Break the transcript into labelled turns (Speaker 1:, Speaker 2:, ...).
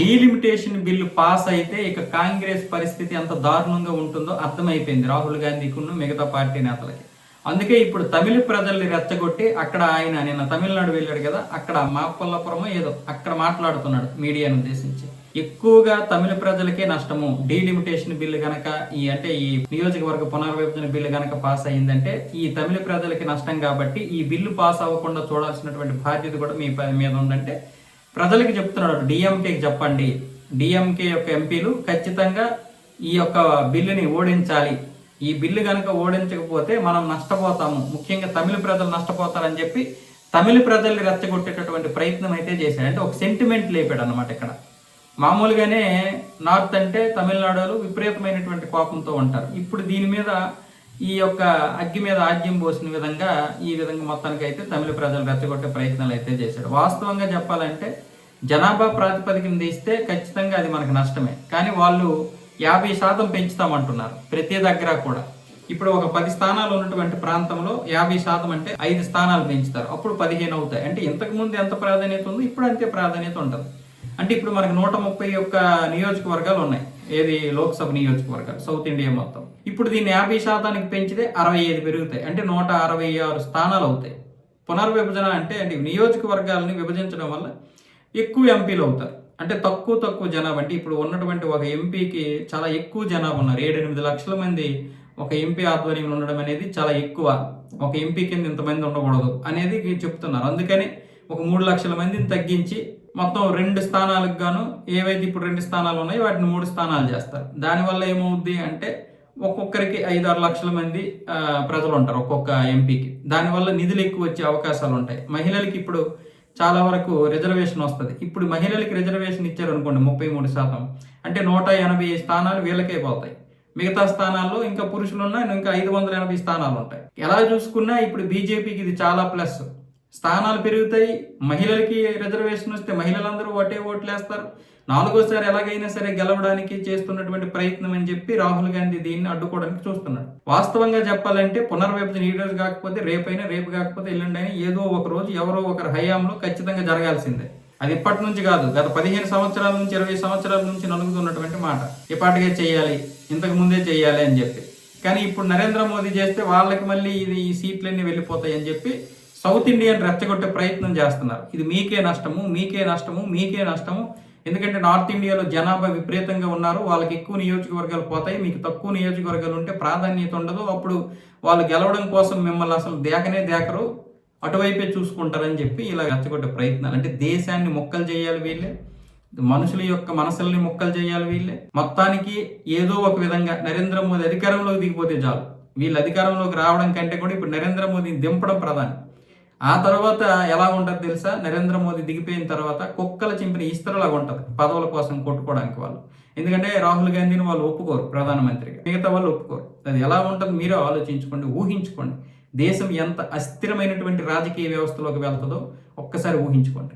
Speaker 1: Delimitation bill pass అయితే ఇక కాంగ్రెస్ పరిస్థితి ఎంత దారుణంగా ఉంటుందో అర్థమైపోయింది రాహుల్ గాంధీకును మిగతా పార్టీ నేతలకి. అందుకే ఇప్పుడు తమిళ ప్రజల్ని రెచ్చగొట్టి అక్కడ ఆయన నిన్న తమిళనాడు వెళ్ళాడు కదా, అక్కడ మాపల్లపురమో ఏదో అక్కడ మాట్లాడుతున్నాడు మీడియాను ఉద్దేశించి. ఎక్కువగా తమిళ ప్రజలకే నష్టము డీలిమిటేషన్ బిల్లు గనక ఈ నియోజకవర్గ పునర్విభజన బిల్లు గనక పాస్ అయ్యిందంటే ఈ తమిళ ప్రజలకి నష్టం కాబట్టి ఈ బిల్లు పాస్ అవ్వకుండా చూడాల్సినటువంటి బాధ్యత కూడా మీ మీద ఉందంటే ప్రజలకు చెప్తున్నాడు. డిఎంకేకి చెప్పండి, డిఎంకే యొక్క ఎంపీలు ఖచ్చితంగా ఈ యొక్క బిల్లుని ఓడించాలి, ఈ బిల్లు కనుక ఓడించకపోతే మనం నష్టపోతాము, ముఖ్యంగా తమిళ ప్రజలు నష్టపోతారని చెప్పి తమిళ ప్రజల్ని రెచ్చగొట్టేటటువంటి ప్రయత్నం అయితే చేశాడు. అంటే ఒక సెంటిమెంట్ లేపాడు అనమాట. ఇక్కడ మామూలుగానే నార్త్ అంటే తమిళనాడులో విపరీతమైనటువంటి కోపంతో ఉంటారు. ఇప్పుడు దీని మీద ఈ యొక్క అగ్గి మీద ఆజ్యం పోసిన విధంగా ఈ విధంగా మొత్తానికి అయితే తమిళ ప్రజలు రెచ్చగొట్టే ప్రయత్నాలు అయితే చేశాడు. వాస్తవంగా చెప్పాలంటే జనాభా ప్రాతిపదికన తీస్తే ఖచ్చితంగా అది మనకు నష్టమే. కానీ వాళ్ళు 50% పెంచుతామంటున్నారు ప్రతి దగ్గర కూడా. ఇప్పుడు ఒక 10 స్థానాలు ఉన్నటువంటి ప్రాంతంలో 50% అంటే 5 స్థానాలు పెంచుతారు, అప్పుడు 15 అవుతాయి. అంటే ఇంతకు ముందు ఎంత ప్రాధాన్యత ఉందో ఇప్పుడు అంతే ప్రాధాన్యత ఉంటుంది. అంటే ఇప్పుడు మనకు 131 నియోజకవర్గాలు ఉన్నాయి, ఏది లోక్సభ నియోజకవర్గాలు సౌత్ ఇండియా మొత్తం. ఇప్పుడు దీన్ని 50% పెంచితే 65 పెరుగుతాయి, అంటే 166 స్థానాలు అవుతాయి. పునర్విభజన అంటే నియోజకవర్గాలని విభజించడం వల్ల ఎక్కువ ఎంపీలు అవుతారు. అంటే తక్కువ జనాభా, అంటే ఇప్పుడు ఉన్నటువంటి ఒక ఎంపీకి చాలా ఎక్కువ జనాభా ఉన్నారు, 7-8 లక్షల మంది ఒక ఎంపీ ఆధ్వర్యంలో ఉండడం అనేది చాలా ఎక్కువ. ఒక ఎంపీ కింద ఇంతమంది ఉండకూడదు అనేది చెప్తున్నారు. అందుకని ఒక 3 లక్షల మందిని తగ్గించి మొత్తం 2 స్థానాలకు గాను ఏవైతే ఇప్పుడు 2 స్థానాలు ఉన్నాయో వాటిని 3 స్థానాలు చేస్తారు. దానివల్ల ఏమవుద్ది అంటే ఒక్కొక్కరికి 5-6 లక్షల మంది ప్రజలు ఉంటారు ఒక్కొక్క ఎంపీకి. దానివల్ల నిధులు ఎక్కువ వచ్చే అవకాశాలు ఉంటాయి. మహిళలకి ఇప్పుడు చాలా వరకు రిజర్వేషన్ వస్తుంది. ఇప్పుడు మహిళలకి రిజర్వేషన్ ఇచ్చారు అనుకోండి 33%, అంటే 180 స్థానాలు వీళ్ళకే పోతాయి. మిగతా స్థానాల్లో ఇంకా పురుషులున్నా ఇంకా 580 స్థానాలు ఉంటాయి. ఎలా చూసుకున్నా ఇప్పుడు బీజేపీకి ఇది చాలా ప్లస్. స్థానాలు పెరుగుతాయి, మహిళలకి రిజర్వేషన్ వస్తే మహిళలందరూ ఓట్లేస్తారు. 4వ సారి ఎలాగైనా సరే గెలవడానికి చేస్తున్నటువంటి ప్రయత్నం అని చెప్పి రాహుల్ గాంధీ దీన్ని అడ్డుకోవడానికి చూస్తున్నాడు. వాస్తవంగా చెప్పాలంటే పునర్విభజన ఈ రోజు కాకపోతే రేపు కాకపోతే ఎల్లుండి అయినా ఏదో ఒక రోజు ఎవరో ఒకరి హయాంలో ఖచ్చితంగా జరగాల్సిందే. అది ఇప్పటి నుంచి కాదు, గత 15 సంవత్సరాల నుంచి 20 సంవత్సరాల నుంచి నలుగుతున్నటువంటి మాట. ఇప్పటికే చేయాలి, ఇంతకు ముందే చేయాలి అని చెప్పి. కానీ ఇప్పుడు నరేంద్ర మోదీ చేస్తే వాళ్ళకి మళ్ళీ ఈ సీట్లన్నీ వెళ్ళిపోతాయి అని చెప్పి సౌత్ ఇండియన్ రెచ్చగొట్టే ప్రయత్నం చేస్తున్నారు. ఇది మీకే నష్టము. ఎందుకంటే నార్త్ ఇండియాలో జనాభా విపరీతంగా ఉన్నారు, వాళ్ళకి ఎక్కువ నియోజకవర్గాలు పోతాయి, మీకు తక్కువ నియోజకవర్గాలు ఉంటే ప్రాధాన్యత ఉండదు. అప్పుడు వాళ్ళు గెలవడం కోసం మిమ్మల్ని అసలు దేకరు, అటువైపే చూసుకుంటారని చెప్పి ఇలా రెచ్చగొట్టే ప్రయత్నాలు. అంటే దేశాన్ని మొక్కలు చేయాలి వీళ్ళే, మనుషుల యొక్క మనసుల్ని మొక్కలు చేయాలి వీళ్ళే. మొత్తానికి ఏదో ఒక విధంగా నరేంద్ర మోదీ అధికారంలోకి దిగిపోతే చాలు. వీళ్ళు అధికారంలోకి రావడం కంటే కూడా ఇప్పుడు నరేంద్ర మోదీని దింపడం ప్రధానం. ఆ తర్వాత ఎలా ఉంటుంది తెలుసా, నరేంద్ర మోదీ దిగిపోయిన తర్వాత కుక్కలు చింపిన ఇస్త్రలాగా ఉంటుంది పదవుల కోసం కొట్టుకోవడానికి వాళ్ళు. ఎందుకంటే రాహుల్ గాంధీని వాళ్ళు ఒప్పుకోరు ప్రధానమంత్రిగా, మిగతా వాళ్ళు ఒప్పుకోరు. అది ఎలా ఉంటుంది మీరే ఆలోచించుకోండి, ఊహించుకోండి. దేశం ఎంత అస్థిరమైనటువంటి రాజకీయ వ్యవస్థలోకి వెళ్తుందో ఒక్కసారి ఊహించుకోండి.